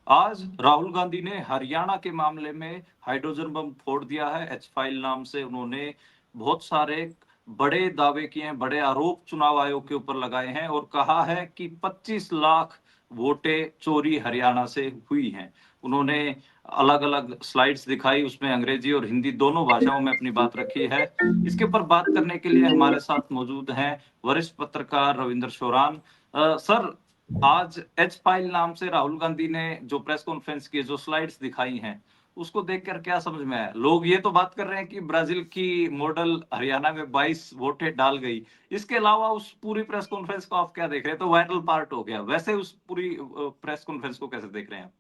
आज राहुल गांधी ने हरियाणा के मामले में हाइड्रोजन बम फोड़ दिया है। एच फाइल नाम से उन्होंने बहुत सारे बड़े दावे किए हैं, बड़े आरोप चुनाव आयोग के ऊपर लगाए हैं और कहा है कि 25 लाख वोटें चोरी हरियाणा से हुई हैं। उन्होंने अलग अलग स्लाइड्स दिखाई, उसमें अंग्रेजी और हिंदी दोनों भाषाओं में अपनी बात रखी है। इसके ऊपर बात करने के लिए हमारे साथ मौजूद हैं वरिष्ठ पत्रकार रविंद्र शोरान। सर, आज एच फाइल नाम से राहुल गांधी ने जो प्रेस कॉन्फ्रेंस की, जो स्लाइड्स दिखाई हैं, उसको देखकर क्या समझ में आया? लोग ये तो बात कर रहे हैं कि ब्राजील की मॉडल हरियाणा में 22 वोटें डाल गई। इसके अलावा उस पूरी प्रेस कॉन्फ्रेंस को आप क्या देख रहे हैं? तो वायरल पार्ट हो गया। वैसे उस पूरी प्रेस कॉन्फ्रेंस को कैसे देख रहे हैं?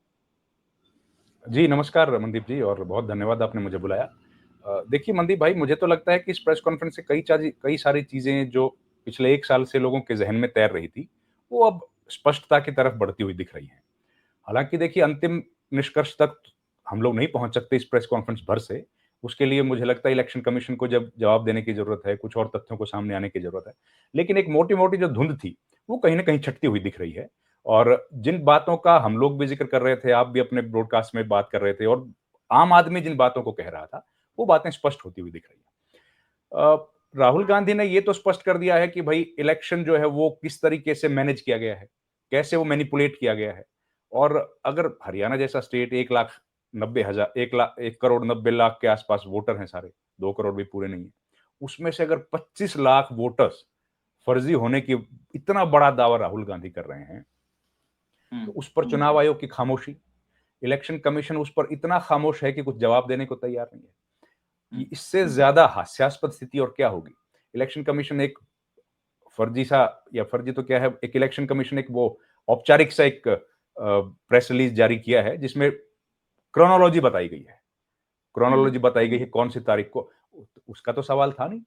जी, नमस्कार मनदीप जी और बहुत धन्यवाद आपने मुझे बुलाया। देखिए मनदीप भाई, मुझे तो लगता है कि इस प्रेस कॉन्फ्रेंस से कई सारी चीज़ें जो पिछले 1 साल से लोगों के ज़हन में तैर रही थी, वो अब स्पष्टता की तरफ बढ़ती हुई दिख रही हैं। हालाँकि देखिए, अंतिम निष्कर्ष तक हम लोग नहीं पहुँच सकते इस प्रेस कॉन्फ्रेंस भर से। उसके लिए मुझे लगता है इलेक्शन कमीशन को जब जवाब देने की ज़रूरत है, कुछ और तथ्यों को सामने आने की ज़रूरत है। लेकिन एक मोटी-मोटी जो धुंध थी, वो कहीं न कहीं छटती हुई दिख रही है। और जिन बातों का हम लोग भी ज़िक्र कर रहे थे, आप भी अपने ब्रॉडकास्ट में बात कर रहे थे और आम आदमी जिन बातों को कह रहा था, वो बातें स्पष्ट होती हुई दिख रही हैं। राहुल गांधी ने ये तो स्पष्ट कर दिया है कि भई इलेक्शन जो है वो किस तरीके से मैनेज किया गया है, कैसे वो मैनिपुलेट किया गया है। और अगर हरियाणा जैसा स्टेट 1 करोड़ 90 लाख के आसपास वोटर हैं सारे, 2 करोड़ भी पूरे नहीं है। उसमें से अगर 25 लाख वोटर्स फर्जी होने की इतना बड़ा दावा राहुल गांधी कर रहे हैं, तो उस पर चुनाव आयोग की खामोशी, इलेक्शन कमीशन उस पर इतना खामोश है कि कुछ जवाब देने को तैयार नहीं है। इससे ज्यादा हास्यास्पद स्थिति और क्या होगी? इलेक्शन कमीशन एक फर्जी सा, या फर्जी तो क्या है, एक इलेक्शन कमीशन एक वो औपचारिक सा एक प्रेस रिलीज जारी किया है जिसमें क्रोनोलॉजी बताई गई है। क्रोनोलॉजी बताई गई है कौन सी तारीख को। उसका तो सवाल था नहीं।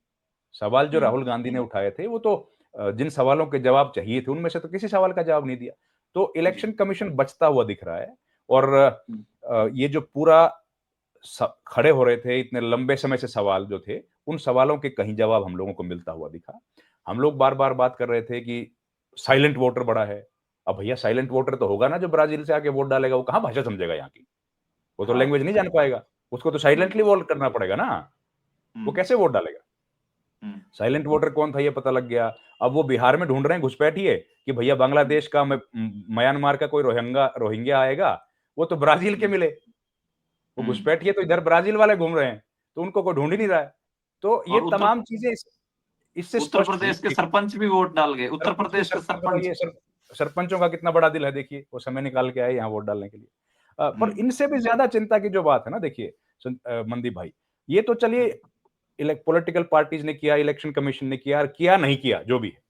सवाल जो राहुल गांधी ने उठाए थे वो तो जिन सवालों के जवाब चाहिए थे उनमें से तो किसी सवाल का जवाब नहीं दिया। तो इलेक्शन कमीशन बचता हुआ दिख रहा है। और ये जो पूरा खड़े हो रहे थे इतने लंबे समय से सवाल जो थे, उन सवालों के कहीं जवाब हम लोगों को मिलता हुआ दिखा। हम लोग बार-बार बात कर रहे थे कि साइलेंट वोटर बड़ा है। अब भैया साइलेंट वोटर तो होगा ना जो ब्राजील से आके वोट डालेगा, वो कहाँ भाषा समझेगा यहाँ की? वो तो हाँ, लैंग्वेज नहीं जान पाएगा। उसको तो साइलेंटली वोट करना पड़ेगा ना। वो कैसे वोट डालेगा? साइलेंट वोटर कौन था ये पता लग गया। अब वो बिहार में ढूंढ रहे हैं घुसपैठिए कि भैया बांग्लादेश का म्यांमार का कोई रोहिंगा रोहिंग्या आएगा, वो तो ब्राजील के मिले। वो घुसपैठिए तो इधर ब्राजील वाले घूम रहे हैं, तो उनको कोई ढूंढ ही नहीं रहा है। तो ये और उत्तर तमाम चीजें इससे उत्तर स्पष्ट हुई प्रदेश के कि सरपंच भी वोट डाल गए। उत्तर सरपंच भी प्रदेश के सरपंच सरपंच। बताइए, सरपंचों का कितना बड़ा दिल है, देखिए वो समय निकाल के आए यहाँ वोट डालने के लिए। पर इनसे भी ज्यादा चिंता की जो बात है ना, देखिए मनदीप भाई, ये तो चलिए पॉलिटिकल पार्टीज ने किया, इलेक्शन कमीशन ने किया, किया नहीं किया जो भी है,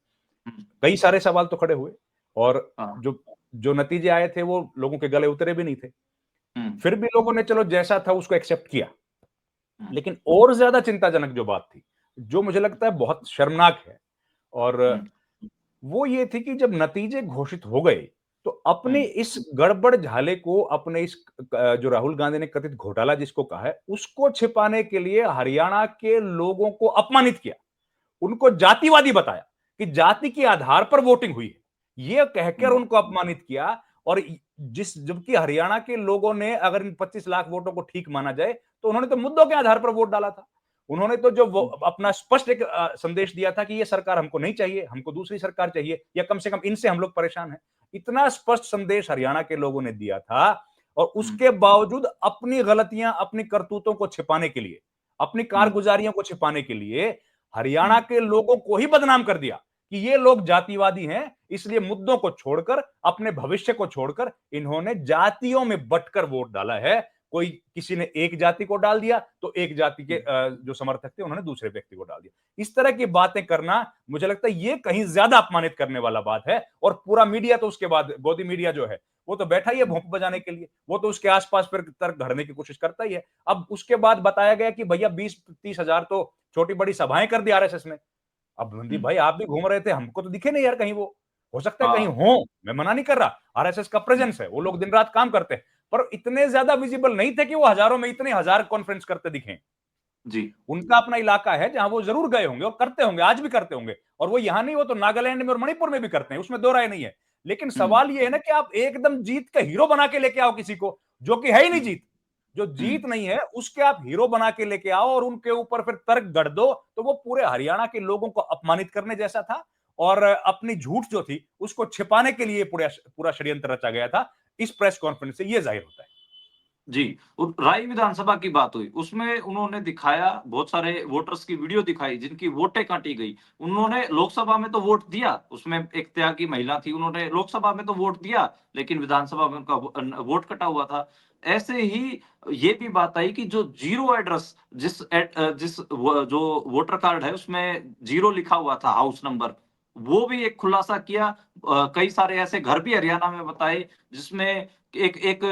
कई सारे सवाल तो खड़े हुए। और हाँ। जो जो नतीजे आए थे वो लोगों के गले उतरे भी नहीं थे। फिर भी लोगों ने चलो जैसा था उसको एक्सेप्ट किया। लेकिन और ज्यादा चिंताजनक जो बात थी, जो मुझे लगता है बहुत शर्मनाक है, और वो ये थी कि जब नतीजे घोषित हो गए, तो अपने इस गड़बड़ झाले को, अपने इस जो राहुल गांधी ने कथित घोटाला जिसको कहा है, उसको छिपाने के लिए हरियाणा के लोगों को अपमानित किया। उनको जातिवादी बताया कि जाति के आधार पर वोटिंग हुई है, यह कहकर उनको अपमानित किया। और जबकि हरियाणा के लोगों ने अगर इन 25 लाख वोटों को ठीक माना जाए, तो उन्होंने तो मुद्दों के आधार पर वोट डाला था। उन्होंने तो जो अपना स्पष्ट एक संदेश दिया था कि ये सरकार हमको नहीं चाहिए, हमको दूसरी सरकार चाहिए, या कम से कम इनसे हम लोग परेशान हैं। इतना स्पष्ट संदेश हरियाणा के लोगों ने दिया था, और उसके बावजूद अपनी गलतियां, अपनी करतूतों को छिपाने के लिए, अपनी कारगुजारियों को छिपाने के लिए हरियाणा के लोगों को ही बदनाम कर दिया कि ये लोग जातिवादी हैं। इसलिए मुद्दों को छोड़कर, अपने भविष्य को छोड़कर इन्होंने जातियों में बंटकर वोट डाला है। कोई किसी ने एक जाति को डाल दिया, तो एक जाति के जो समर्थक थे उन्होंने दूसरे व्यक्ति को डाल दिया। इस तरह की बातें करना, मुझे लगता है ये कहीं ज्यादा अपमानित करने वाला बात है। और पूरा मीडिया तो उसके बाद, गोदी मीडिया जो है, वो तो बैठा ही है भोंप बजाने के लिए, वो तो उसके आसपास फिर तर्क धरने की कोशिश करता ही है। अब उसके बाद बताया गया कि भैया 20-30 हजार तो छोटी बड़ी सभाएं कर दी आरएसएस ने। अब मनदीप भाई, आप भी घूम रहे थे, हमको तो दिखे नहीं यार कहीं वो। हो सकता है कहीं हाँ। हो, मैं मना नहीं कर रहा, आरएसएस का प्रेजेंस है, वो लोग दिन रात काम करते हैं, पर इतने ज्यादा विजिबल नहीं थे कि वो हजारों में इतने हजार कॉन्फ्रेंस करते दिखे। जी। उनका अपना इलाका है जहां वो जरूर गए होंगे और करते होंगे, आज भी करते होंगे। और वो यहां नहीं, वो तो नागालैंड में और मणिपुर में भी करते हैं, उसमें दो राय नहीं है। लेकिन सवाल ये है ना कि आप एकदम जीत का हीरो बना के लेके आओ किसी को, जो कि है ही नहीं जीत। जो जीत नहीं है उसके आप हीरो बना के लेके आओ और उनके ऊपर फिर तर्क गढ़ दो, तो वो पूरे हरियाणा के लोगों को अपमानित करने जैसा था। और अपनी झूठ जो थी उसको छिपाने के लिए पूरा पूरा षड्यंत्र रचा गया था। इस प्रेस कॉन्फ्रेंस से ये जाहिर होता है। जी, राय विधानसभा की बात हुई, उसमें उन्होंने दिखाया, बहुत सारे वोटर्स की वीडियो दिखाई जिनकी वोटें काटी गई। उन्होंने लोकसभा में तो वोट दिया, उसमें एक त्यागी महिला थी, उन्होंने लोकसभा में तो वोट दिया, लेकिन विधानसभा में उनका वोट कटा हुआ था। ऐसे ही ये भी बात आई कि जो ज़ीरो एड्रेस, जो वोटर कार्ड है उसमें ज़ीरो लिखा हुआ था हाउस नंबर, वो भी एक खुलासा किया। कई सारे ऐसे घर भी हरियाणा में बताए जिसमें एक एक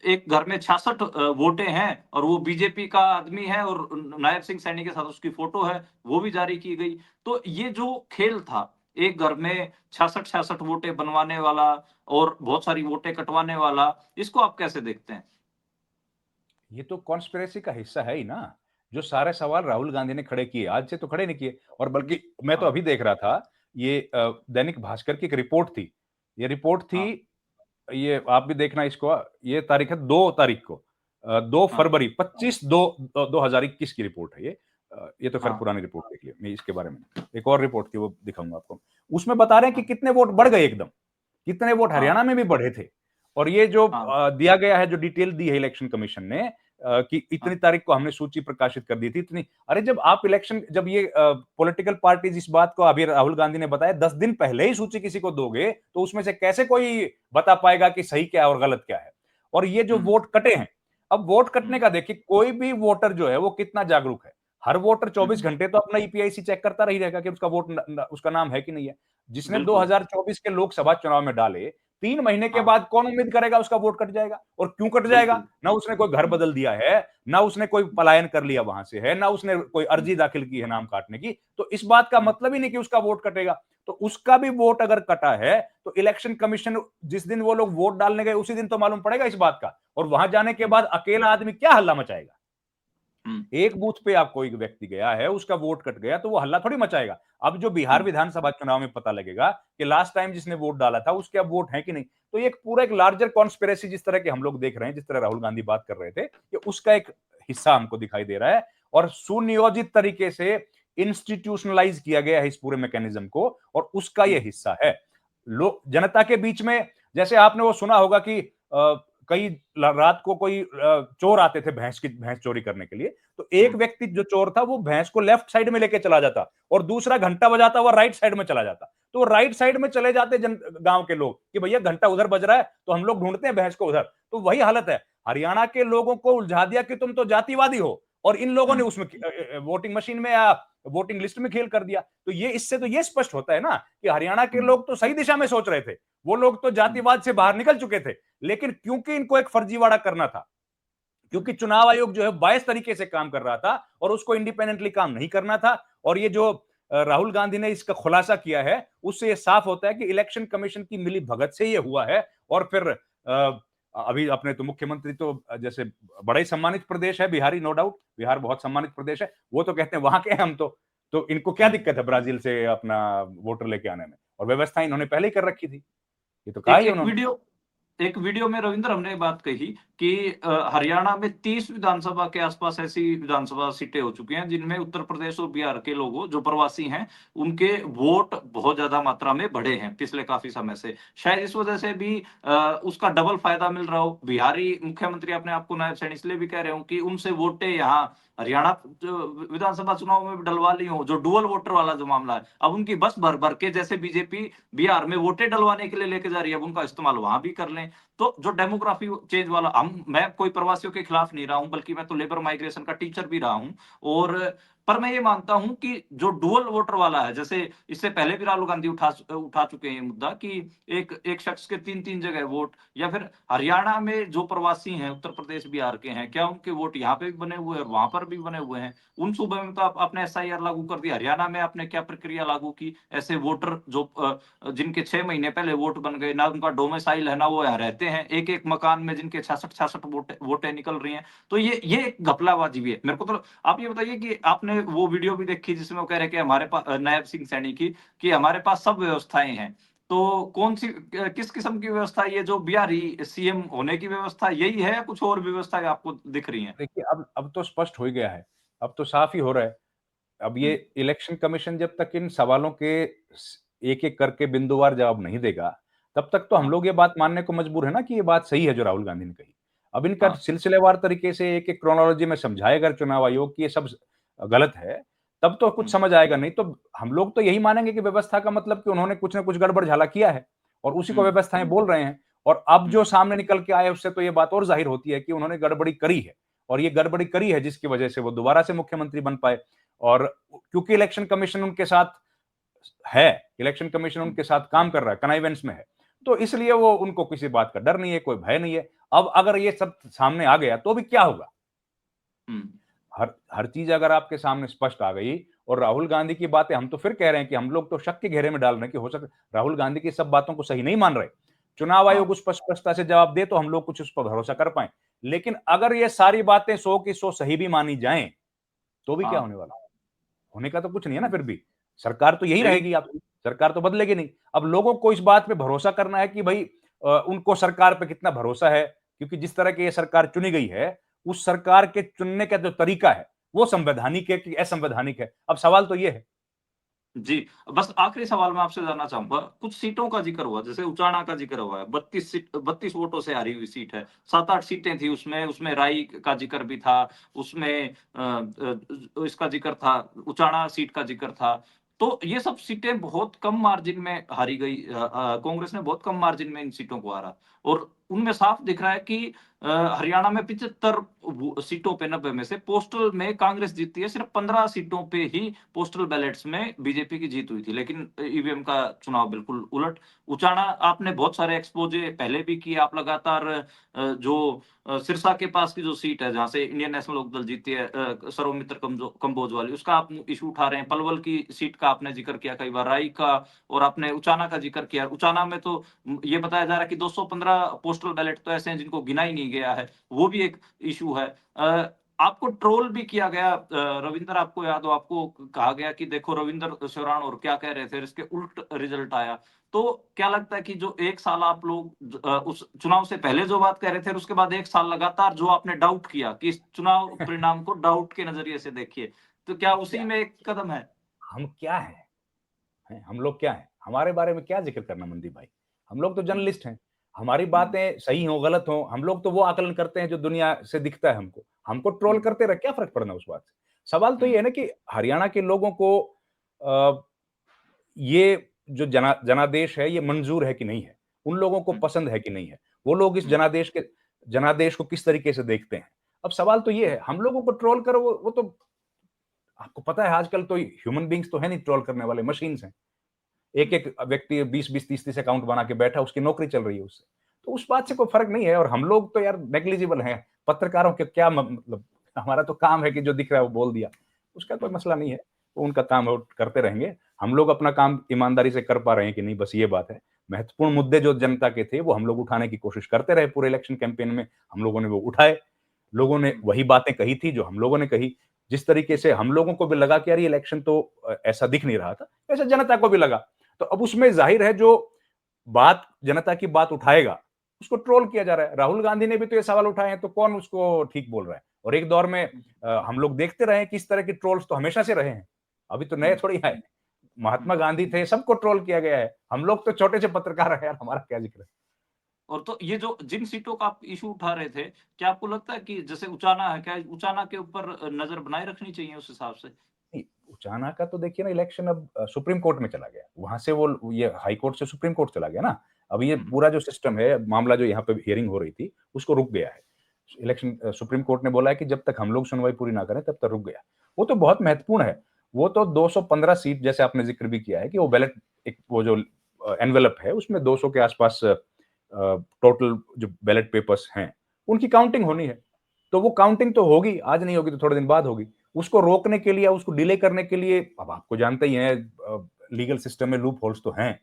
एक घर में 66 वोटें हैं और वो बीजेपी का आदमी है और नायब सिंह सैनी के साथ उसकी फोटो है, वो भी जारी की गई। तो ये जो खेल था, एक घर में 66-66 वोटें बनवाने वाला और बहुत सारी वोटें कटवाने वाला, इसको आप कैसे देखते हैं? ये तो कॉन्स्पिरेसी का हिस्सा है ही ना। जो सारे सवाल राहुल गांधी ने खड़े किए, आज से तो खड़े नहीं किए। और बल्कि मैं तो हाँ, अभी देख रहा था, ये दैनिक भास्कर की एक रिपोर्ट थी। ये रिपोर्ट थी, हाँ, ये आप भी देखना इसको। ये तारीख है 2 तारीख को, 2 हाँ, फरवरी 25/2 2021 की रिपोर्ट है ये। ये तो खैर हाँ, पुरानी रिपोर्ट देख लिया। मैं इसके बारे में एक और रिपोर्ट थी, वो दिखाऊंगा आपको। उसमें बता रहे हैं कि हाँ, कितने वोट बढ़ गए एकदम, कितने वोट हाँ, हरियाणा में भी बढ़े थे। और ये जो हाँ, दिया गया है, जो डिटेल दी है इलेक्शन कमीशन ने, कि इतनी हाँ, तारीख को हमने सूची प्रकाशित कर दी थी इतनी। अरे जब आप इलेक्शन, जब ये पॉलिटिकल पार्टीज इस बात को, अभी राहुल गांधी ने बताया, 10 दिन पहले ही सूची किसी को दोगे तो उसमें से कैसे कोई बता पाएगा कि सही क्या है और गलत क्या है। और ये जो हुँ, वोट कटे हैं, अब वोट कटने हुँ, का देखिए, कोई भी वोटर जो है वो कितना जागरूक है। हर वोटर 24 हुँ, घंटे तो अपना ईपीआईसी चेक करता रही रहेगा कि उसका वोट उसका नाम है कि नहीं है। जिसने बिल्कुल, 2024 के लोकसभा चुनाव में डाले, 3 महीने के हाँ, बाद कौन उम्मीद करेगा उसका वोट कट जाएगा? और क्यों कट जाएगा? बिल्कुल, ना उसने कोई घर हुँ, बदल दिया है, ना उसने कोई पलायन कर लिया वहां से है, ना उसने कोई हुँ, अर्जी दाखिल की है नाम काटने की। तो इस बात का हुँ, मतलब ही नहीं कि उसका वोट कटेगा। तो उसका भी वोट अगर कटा है, तो इलेक्शन कमीशन जिस दिन वो लोग वोट डालने गए उसी दिन तो मालूम पड़ेगा इस बात का। और वहां जाने के हुँ, बाद अकेला आदमी क्या हल्ला मचाएगा? हुँ, एक बूथ पे आप, कोई व्यक्ति गया है, उसका वोट कट गया, तो वो हल्ला थोड़ी मचाएगा। अब जो बिहार हुँ, विधानसभा चुनाव में पता लगेगा कि लास्ट टाइम जिसने वोट डाला था उसके अब वोट है कि नहीं। तो ये एक पूरा एक लार्जर कॉन्स्पिरेसी जिस तरह के हम लोग देख रहे हैं, जिस तरह राहुल गांधी बात कर रहे थे, कि उसका एक हिस्सा हमको दिखाई दे रहा है। और सुनियोजित तरीके से इंस्टीट्यूशनलाइज किया गया है इस पूरे मैकेनिज्म को, और उसका ये हुँ, हिस्सा है। लोग जनता के बीच में, जैसे आपने वो सुना होगा कि कई रात को कोई चोर आते थे भैंस चोरी करने के लिए। तो एक हुँ, व्यक्ति जो चोर था वो भैंस को लेफ्ट साइड में लेके चला जाता और दूसरा घंटा बजाता हुआ राइट साइड में चला जाता। तो वो राइट साइड में चले जाते गांव के लोग कि भैया घंटा उधर बज रहा है, तो हम लोग ढूंढते हैं भैंस को उधर। तो वही हालत है। हरियाणा के लोगों को उलझा दिया कि तुम तो जातिवादी हो, और इन लोगों ने हुँ, उसमें वोटिंग मशीन में या वोटिंग लिस्ट में खेल कर दिया। तो ये, इससे तो ये स्पष्ट होता है ना कि हरियाणा के हुँ, लोग तो सही दिशा में सोच रहे थे। वो लोग तो हुँ, जातिवाद से बाहर निकल चुके थे, लेकिन क्योंकि इनको एक फर्जीवाड़ा करना था, क्योंकि चुनाव आयोग जो है बायस तरीके से काम कर रहा था और उसको इंडिपेंडेंटली काम नहीं करना था। और ये जो राहुल गांधी ने इसका खुलासा किया है, उससे ये साफ होता है कि इलेक्शन कमीशन की मिली भगत से ये हुआ है। और फिर अभी अपने तो मुख्यमंत्री तो जैसे बड़ा ही सम्मानित प्रदेश है बिहारी, नो डाउट बिहार बहुत सम्मानित प्रदेश है। वो तो कहते हैं वहां के हैं हम तो इनको क्या हुँ। दिक्कत है ब्राजील से अपना वोटर लेके आने में? और व्यवस्था इन्होंने पहले ही कर रखी थी, ये तो कहा एक ही एक उन्होंने। वीडियो एक वीडियो में रविंद्र हमने ये बात कही कि हरियाणा में 30 विधानसभा के आसपास ऐसी विधानसभा सीटें हो चुकी हैं जिनमें उत्तर प्रदेश और बिहार के लोगों, जो प्रवासी हैं, उनके वोट बहुत ज्यादा मात्रा में बढ़े हैं पिछले काफी समय से। शायद इस वजह से भी उसका डबल फायदा मिल रहा हो। बिहारी मुख्यमंत्री अपने आप को नायब सैनी इसलिए भी कह रहे हो कि उनसे वोटें यहाँ हरियाणा विधानसभा चुनाव में भी डलवा ली हो, जो डुअल वोटर वाला जो मामला है, अब उनकी बस भर भर के, जैसे बीजेपी बिहार में वोटें डलवाने के लिए लेके जा रही है, अब उनका इस्तेमाल वहां भी कर लें। तो जो डेमोग्राफी चेंज वाला, हम मैं कोई प्रवासियों के खिलाफ नहीं रहा हूं, बल्कि मैं तो लेबर माइग्रेशन का टीचर भी रहा हूं। और पर मैं ये मानता हूं कि जो डुअल वोटर वाला है, जैसे इससे पहले भी राहुल गांधी उठा चुके हैं ये मुद्दा कि एक एक शख्स के 3-3 जगह वोट, या फिर हरियाणा में जो प्रवासी हैं, उत्तर प्रदेश बिहार के हैं, क्या उनके वोट यहाँ पे भी बने हुए हैं और वहां पर भी बने हुए हैं? उन सूबे में तो आपने एसआईआर लागू कर दिया, हरियाणा में आपने क्या प्रक्रिया लागू की? ऐसे वोटर जो जिनके 6 महीने पहले वोट बन गए, ना उनका डोमिसाइल है, ना वो यहाँ रहते हैं, एक-एक मकान में जिनके 66-66 वोटें निकल रही हैं। तो ये एक घपलाबाजी भी है। मेरे को तो आप ये बताइए कि आपने वो वीडियो भी देखी जिसमें वो कह रहे हैं कि नायब सिंह सैनी की, कि हमारे पास सब व्यवस्थाएँ हैं। तो कौन सी किस किस्म की व्यवस्था है ये जो बिहारी सीएम होने की व्यवस्था यही है या कुछ और व्यवस्थाएं आपको दिख रही हैं? देखिए, अब तो स्पष्ट हो ही गया है, अब तो साफ ही हो रहा है। अब ये हुँ, इलेक्शन कमीशन जब तक इन सवालों के एक-एक करके बिंदुवार जवाब नहीं देगा, तब तक तो हम हाँ, लोग ये बात मानने को मजबूर है ना कि ये बात सही है जो राहुल गांधी ने कही। अब इनका हाँ, सिलसिलेवार तरीके से एक-एक क्रोनोलॉजी में समझाएगा चुनाव आयोग कि ये सब गलत है, तब तो कुछ हुँ, समझ आएगा, नहीं तो हम लोग तो यही मानेंगे कि व्यवस्था का मतलब कि उन्होंने कुछ न कुछ गड़बड़-झाला किया है और उसी को हुँ, व्यवस्थाएँ बोल रहे हैं। और अब हुँ, जो सामने निकल के आए उससे तो ये बात और ज़ाहिर होती है कि उन्होंने गड़बड़ी करी है और ये गड़बड़ी करी है जिसकी वजह से वो दोबारा से मुख्यमंत्री बन पाए। और क्योंकि इलेक्शन कमीशन उनके साथ है, इलेक्शन कमीशन हुँ, उनके साथ काम कर रहा है, कनाइवेंस में है, तो इसलिए वो उनको किसी बात का डर नहीं है, कोई भय नहीं है। अब अगर ये सब सामने आ गया तो भी क्या होगा? हुँ, हर हर चीज़ अगर आपके सामने स्पष्ट आ गई और राहुल गांधी की बातें हम तो फिर कह रहे हैं कि हम लोग तो शक के घेरे में डाल रहे हैं कि हो सकता राहुल गांधी की सब बातों को सही नहीं मान रहे। चुनाव हाँ, आयोग उस पर स्पष्टता से जवाब दे तो हम लोग कुछ उस पर भरोसा कर पाएँ। लेकिन अगर ये सारी बातें 100 की 100 सही भी मानी जाएँ, तो भी क्या हाँ, होने वाला है? होने का तो कुछ नहीं है ना हुँ, फिर भी। सरकार तो यही सही रहेगी आपकी, सरकार तो बदलेगी नहीं। अब लोगों को इस बात पे भरोसा करना है कि भई उनको सरकार पे कितना भरोसा है, क्योंकि जिस तरह की ये सरकार चुनी गई है, उस सरकार के चुनने का जो तरीका है, वो संवैधानिक है कि असंवैधानिक है? अब सवाल तो ये है। जी, बस आखिरी सवाल मैं आपसे जानना चाहूँगा, कुछ सीटों का ज़िक्र हुआ, जैसे उचाना का ज़िक्र हुआ है, 32 वोटों से हारी हुई सीट है, 7-8 सीटें थी उसमें, उसमें राई का ज़िक्र भी था, उसमें इसका ज़िक्र था, उचाना सीट का ज़िक्र था। तो ये सब सीटें बहुत कम मार्जिन में हारी गई कांग्रेस ने बहुत कम मार्जिन में इन सीटों को हारा और उनमें साफ दिख रहा है कि हरियाणा में 75 सीटों पे 90 में से पोस्टल में कांग्रेस जीतती है, सिर्फ 15 सीटों पे ही पोस्टल बैलेट्स में बीजेपी की जीत हुई थी, लेकिन ईवीएम का चुनाव बिल्कुल उलट। उचाना आपने बहुत सारे एक्सपोज़े पहले भी किए, आप लगातार जो सिरसा के पास की जो सीट है, जहाँ से इंडियन नेशनल लोकदल जीती है सर्वमित्र कंबोज वाली, उसका आप इश्यू उठा रहे हैं। पलवल की सीट का आपने ज़िक्र किया कई बार, राई का और आपने उचाना का ज़िक्र किया। उचाना में तो ये बताया जा रहा है कि 215 पोस्टल बैलेट तो ऐसे हैं जिनको गिना ही नहीं गया है, वो भी एक इश्यू है। आपको ट्रोल भी किया गया रविंदर आपको याद हो आपको कहा गया कि देखो रविंदर शौरान और क्या कह रहे थे, इसके उल्ट रिजल्ट आया। तो क्या लगता है कि जो 1 साल आप लोग उस चुनाव से पहले जो बात कह रहे थे और उसके बाद 1 साल लगातार जो आपने डाउट किया कि इस चुनाव परिणाम को डाउट के नज़रिए से देखिए, तो क्या उसी क्या में एक कदम है? हम क्या हैं? हैं? हम लोग क्या हैं? हमारे बारे में क्या ज़िक्र करना मनदीप भाई? हम लोग तो हुँ, जर्नलिस्ट हैं। हमारी हुँ, बातें सही हों, गलत हों, हम लोग तो वो आकलन करते हैं जो दुनिया से दिखता है हमको। हमको ट्रोल हुँ, करते रहे, क्या फ़र्क पड़ना उस बात से? सवाल तो हुँ, ये है ना कि हरियाणा के लोगों को ये जो जनादेश है, ये मंज़ूर है कि नहीं है? उन लोगों को हुँ, पसंद है कि नहीं है? वो लोग इस हुँ, जनादेश को किस तरीके से देखते हैं? अब सवाल तो ये हुँ, है, हम लोगों को ट्रोल करो वो तो आपको पता है आजकल तो ह्यूमन बीइंग्स तो है नहीं ट्रोल करने वाले, मशीन्स हैं। हुँ, एक-एक व्यक्ति 20-20, 30-30 अकाउंट बना के बैठा, उसकी नौकरी चल रही है उससे। तो उस बात से कोई फ़र्क नहीं है और हम लोग तो यार नेग्लिजिबल हैं। पत्रकारों के क्या मतलब हमारा तो काम है कि जो दिख रहा है वो बोल दिया। उसका कोई हुँ, मसला नहीं है। वो उनका काम है, वो करते रहेंगे। हम लोग अपना काम ईमानदारी से कर पा रहे हैं कि नहीं, बस ये बात है। महत्वपूर्ण मुद्दे जो जनता के थे, वो हम लोग उठाने की कोशिश करते रहे पूरे इलेक्शन कैंपेन में। हम लोगों ने वो उठाए। लोगों ने हुँ, वही बातें कही थी जो हम लोगों ने कही। जिस तरीके से हम लोगों को भी लगा कि यार ये इलेक्शन तो ऐसा दिख नहीं रहा था, वैसे जनता को भी लगा। तो अब उसमें ज़ाहिर है जो बात जनता की बात उठाएगा, उसको ट्रोल किया जा रहा है। राहुल गांधी ने भी तो ये सवाल उठाए हैं, तो कौन उसको ठीक बोल रहा है? और एक दौर में हुँ, हम लोग देखते रहे हैं कि इस तरह के ट्रोल्स तो हमेशा से रहे हैं। अभी तो नए हुँ, थोड़ी आए हैं। हुँ। महात्मा गांधी थे, सबको ट्रोल किया गया है। हम लोग तो छोटे से पत्रकार हैं यार, हमारा क्या ज़िक्र है? और तो ये जो जिन सीटों का आप इश्यू उठा रहे थे, क्या आपको लगता है कि जैसे उचाना है, क्या उचाना के ऊपर नज़र बनाए रखनी चाहिए उस हिसाब से? नहीं, उचाना का तो देखिए ना इलेक्शन अब सुप्रीम कोर्ट में चला गया। वहाँ से वो ये हाई कोर्ट से सुप्रीम कोर्ट चला गया ना। अब ये हुँ, पूरा जो सिस्टम है, मामला जो यहाँ पे हियरिंग हो रही थी, उसको रुक गया है। इलेक्शन सुप्रीम कोर्ट ने बोला है कि जब तक हम लोग सुनवाई पूरी ना करें, तब तक रुक गया। वो तो बहुत महत्वपूर्ण है। वो तो 215 सीट जैसे आपने ज़िक्र भी किया है कि वो बैलेट एक वो जो एनवेलप है, उसमें 200 के आसपास टोटल जो बैलेट पेपर्स हैं, उनकी काउंटिंग होनी है। तो वो काउंटिंग तो होगी, आज नहीं होगी तो थोड़े दिन बाद होगी। उसको रोकने के लिए या उसको डिले करने के लिए अब आपको जानते ही हैं लीगल सिस्टम में लूप होल्स तो हैं,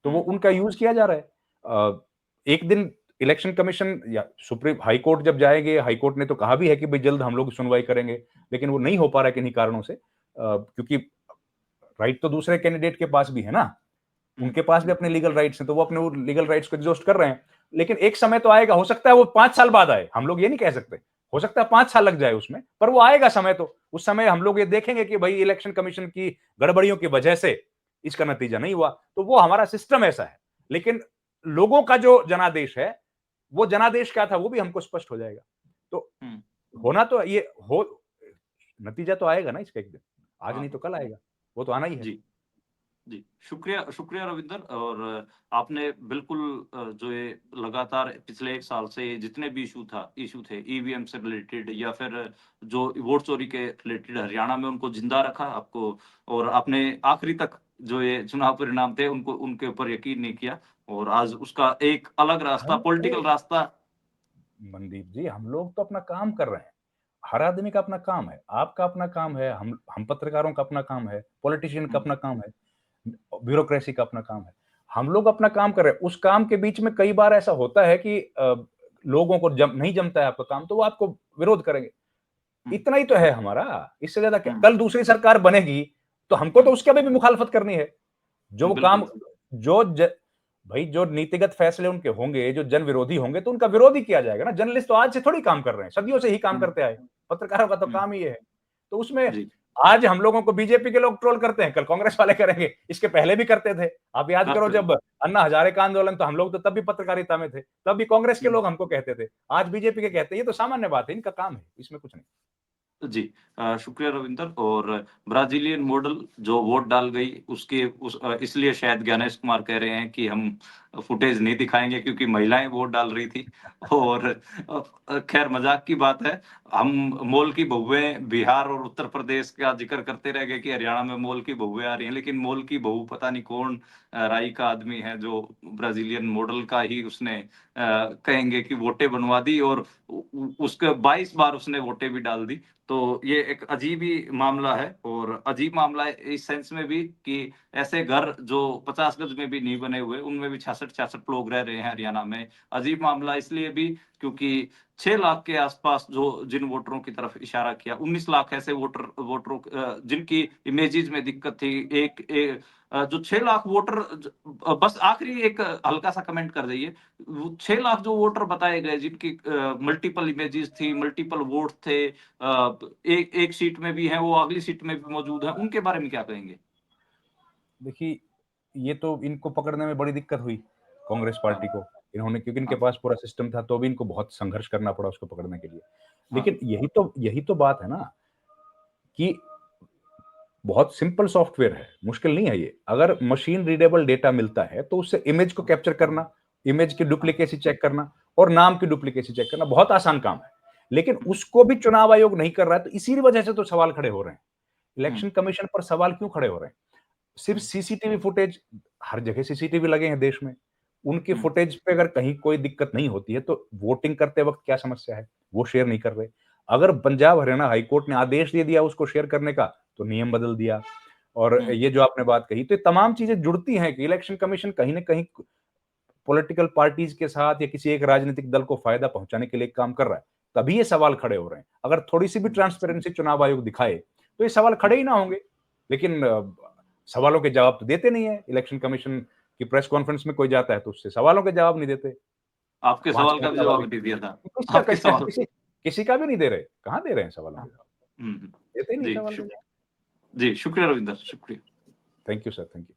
तो वो हुँ, उनका यूज़ किया जा रहा है। एक दिन इलेक्शन कमीशन या सुप्रीम हाई कोर्ट जब जाएँगे, हाई कोर्ट ने तो कहा भी है कि भई जल्द हम लोग सुनवाई करेंगे, लेकिन वो नहीं हो पा रहा है किन्हीं कारणों से क्योंकि राइट तो दूसरे कैंडिडेट के पास भी है ना। उनके पास भी अपने लीगल राइट्स हैं, तो वो अपने वो लीगल राइट्स को एग्जॉस्ट कर रहे हैं। लेकिन एक समय तो आएगा, हो सकता है वो 5 साल बाद आए, हम लोग ये नहीं कह सकते, हो सकता है 5 साल लग जाए उसमें, पर वो आएगा समय। तो उस समय हम लोग ये देखेंगे कि भाई इलेक्शन कमीशन की गड़बड़ियों की वजह से इसका नतीजा नहीं हुआ, तो वो हमारा सिस्टम ऐसा है। लेकिन लोगों का जो जनादेश है, वो जनादेश क्या था वो भी हमको स्पष्ट हो जाएगा। तो होना तो ये हो, नतीजा तो आएगा ना इसका एक दिन, आज नहीं तो कल आएगा, वो तो आना ही है। जी, जी, शुक्रिया शुक्रिया रविंदर। और आपने बिल्कुल जो ये लगातार पिछले 1 साल से जितने भी इश्यू थे ईवीएम से रिलेटेड या फिर जो वोट चोरी के रिलेटेड हरियाणा में, उनको जिंदा रखा आपको, और आपने आखिरी तक जो ये चुनाव परिणाम थे उनको उनके ऊपर यकीन नहीं किया, और आज उसका एक अलग रास्ता, पॉलिटिकल रास्ता। मनदीप जी, हम लोग तो अपना काम कर रहे हैं, हर आदमी का अपना काम है, आपका अपना काम है, हम पत्रकारों का अपना काम है, पॉलिटिशियन का अपना काम है, ब्यूरोक्रेसी का अपना काम है। हम लोग अपना काम कर रहे हैं। उस काम के बीच में कई बार ऐसा होता है कि लोगों को नहीं जमता है आपका काम, तो वो आपको विरोध करेंगे। इतना ही तो है हमारा, इससे ज्यादा क्या। कल दूसरी सरकार बनेगी तो हमको तो उसके भी मुखालफत करनी है। जो काम जो भाई जो नीतिगत फैसले उनके होंगे, जो जन विरोधी होंगे, तो उनका विरोध ही किया जाएगा ना। जर्नलिस्ट तो आज से थोड़ी काम कर रहे हैं, सदियों से ही काम करते आए, पत्रकारों का तो काम ही है। तो उसमें आज हम लोगों को बीजेपी के लोग ट्रोल करते हैं, कल कांग्रेस वाले करेंगे, इसके पहले भी करते थे। आप याद करो, जब अन्ना हजारे का आंदोलन, तो हम लोग तो तब भी पत्रकारिता में थे, तब भी कांग्रेस के लोग हमको कहते थे, आज बीजेपी के कहते हैं। ये तो सामान्य बात है, इनका काम है, इसमें कुछ नहीं। जी, शुक्रिया रविंदर। और ब्राजीलियन मॉडल जो वोट डाल गई उसके इसलिए शायद ज्ञानेश कुमार कह रहे हैं कि हम फुटेज नहीं दिखाएंगे क्योंकि महिलाएं वोट डाल रही थी। और खैर मजाक की बात है। हम मॉल की बहुएं बिहार और उत्तर प्रदेश का जिक्र करते रह गए कि हरियाणा में मॉल की बहुएं आ रही हैं, लेकिन मॉल की बहू पता नहीं कौन राई का आदमी है जो ब्राजीलियन मॉडल का ही उसने कहेंगे कि वोटें बनवा दी, और उसके 22 बार उसने वोटें भी डाल दी। तो ये एक अजीब ही मामला है, और अजीब मामला है इस सेंस में भी कि ऐसे घर जो 50 गज में भी नहीं बने हुए, उनमें भी 66-66 लोग रह रहे हैं हरियाणा में। अजीब मामला इसलिए भी क्योंकि 6 लाख के आसपास जो जिन वोटरों की तरफ इशारा किया, 19 लाख ऐसे वोटरों जिनकी इमेजेस में दिक्कत थी। जो 6 लाख वोटर, बस आखिरी एक हल्का सा कमेंट कर दीजिए, 6 लाख जो वोटर बताए गए जिनकी मल्टीपल इमेजेस थी, मल्टीपल वोट थे, एक सीट में भी है, वो अगली सीट में भी मौजूद है, उनके बारे में क्या कहेंगे? देखिए, ये तो इनको पकड़ने में बड़ी दिक्कत हुई कांग्रेस पार्टी को, इन्होंने, क्योंकि इनके पास पूरा सिस्टम था, तो भी इनको बहुत संघर्ष करना पड़ा उसको पकड़ने के लिए। लेकिन यही तो बात है ना, कि बहुत सिंपल सॉफ्टवेयर है, मुश्किल नहीं है ये। अगर मशीन रीडेबल डेटा मिलता है तो उससे इमेज को कैप्चर करना, इमेज की डुप्लीकेसी चेक करना और नाम की डुप्लीकेसी चेक करना बहुत आसान काम है। लेकिन उसको भी चुनाव आयोग नहीं कर रहा है, तो इसी वजह से तो सवाल खड़े हो रहे हैं। इलेक्शन कमीशन पर सवाल क्यों खड़े हो रहे हैं? सिर्फ सीसीटीवी फुटेज, हर जगह सीसीटीवी लगे हैं देश में, उनकी फुटेज पे अगर कहीं कोई दिक्कत नहीं होती है, तो वोटिंग करते वक्त क्या समस्या है? वो शेयर नहीं कर रहे। अगर पंजाब हरियाणा हाई कोर्ट ने आदेश दे दिया उसको शेयर करने का, तो नियम बदल दिया। और ये जो आपने बात कही, तो ये तमाम चीजें जुड़ती हैं कि इलेक्शन कमीशन कहीं ना कहीं पॉलिटिकल पार्टीज के साथ या किसी एक राजनीतिक दल को फायदा पहुंचाने के लिए काम कर रहा है, तभी ये सवाल खड़े हो रहे हैं। अगर थोड़ी सी भी ट्रांसपेरेंसी चुनाव आयोग दिखाए, तो ये सवाल खड़े ही ना होंगे। लेकिन सवालों के जवाब तो देते नहीं है। इलेक्शन कमीशन की प्रेस कॉन्फ्रेंस में कोई जाता है तो उससे सवालों के जवाब नहीं देते। आपके सवाल का भी जवाब नहीं दिया था। आपके सवाल किसी का भी नहीं दे रहे। कहां दे रहे हैं सवालों के जवाब? देते ही नहीं सवाल के जवाब। जी, शुक्रिया रविंदर, शुक्रिया। Thank you sir, thank you.